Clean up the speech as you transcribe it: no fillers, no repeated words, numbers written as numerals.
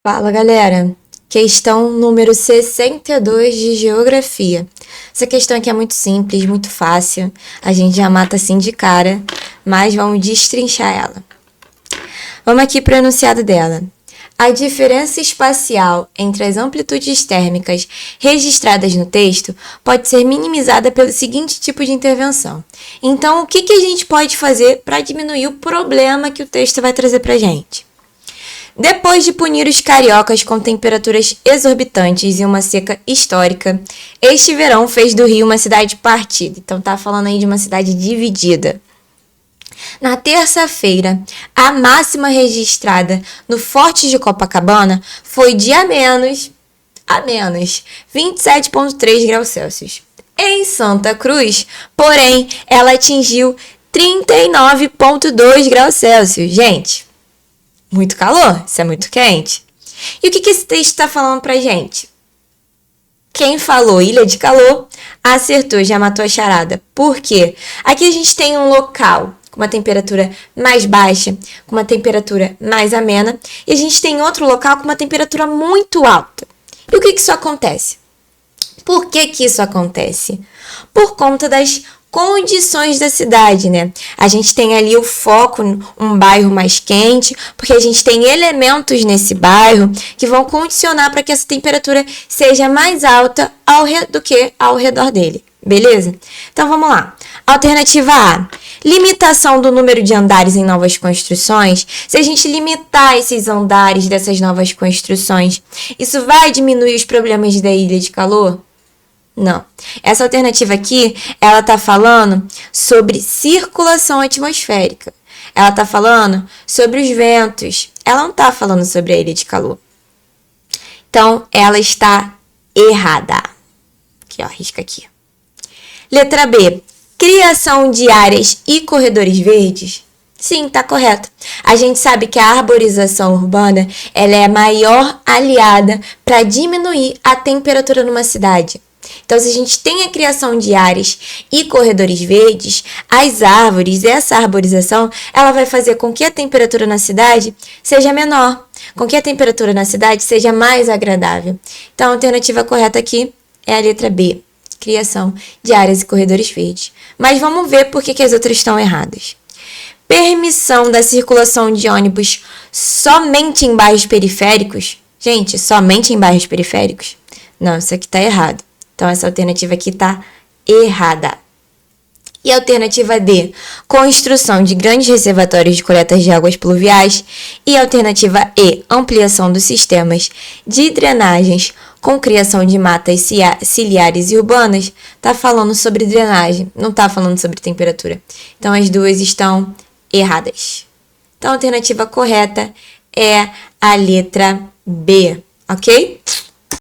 Fala, galera! Questão número 62 de Geografia. Essa questão aqui é muito simples, muito fácil. A gente já mata assim de cara, mas vamos destrinchar ela. Vamos aqui para o enunciado dela. A diferença espacial entre as amplitudes térmicas registradas no texto pode ser minimizada pelo seguinte tipo de intervenção. Então, o que a gente pode fazer para diminuir o problema que o texto vai trazer para a gente? Depois de punir os cariocas com temperaturas exorbitantes e uma seca histórica, este verão fez do Rio uma cidade partida. Então tá falando aí de uma cidade dividida. Na terça-feira, a máxima registrada no Forte de Copacabana foi de a menos 27,3 graus Celsius. Em Santa Cruz, porém, ela atingiu 39,2 graus Celsius. Gente, muito calor, isso é muito quente. E o que esse texto está falando pra gente? Quem falou ilha de calor, acertou, já matou a charada. Por quê? Aqui a gente tem um local com uma temperatura mais baixa, com uma temperatura mais amena, e a gente tem outro local com uma temperatura muito alta. E o que isso acontece? Por que isso acontece? Por conta das condições da cidade, né? A gente tem ali o foco, um bairro mais quente, porque a gente tem elementos nesse bairro que vão condicionar para que essa temperatura seja mais alta do que ao redor dele, beleza? Então vamos lá. Alternativa A. Limitação do número de andares em novas construções. Se a gente limitar esses andares dessas novas construções, isso vai diminuir os problemas da ilha de calor? Não. Essa alternativa aqui, ela está falando sobre circulação atmosférica. Ela está falando sobre os ventos. Ela não está falando sobre a ilha de calor. Então, ela está errada. Aqui, ó, risca aqui. Letra B. Criação de áreas e corredores verdes. Sim, tá correto. A gente sabe que a arborização urbana ela é a maior aliada para diminuir a temperatura numa cidade. Então, se a gente tem a criação de áreas e corredores verdes, as árvores, essa arborização, ela vai fazer com que a temperatura na cidade seja menor, com que a temperatura na cidade seja mais agradável. Então, a alternativa correta aqui é a letra B, criação de áreas e corredores verdes. Mas vamos ver por que as outras estão erradas. Permissão da circulação de ônibus somente em bairros periféricos? Gente, somente em bairros periféricos? Não, isso aqui está errado. Então, essa alternativa aqui está errada. E a alternativa D, construção de grandes reservatórios de coletas de águas pluviais. E a alternativa E, ampliação dos sistemas de drenagens com criação de matas ciliares e urbanas. Está falando sobre drenagem, não está falando sobre temperatura. Então, as duas estão erradas. Então, a alternativa correta é a letra B, ok?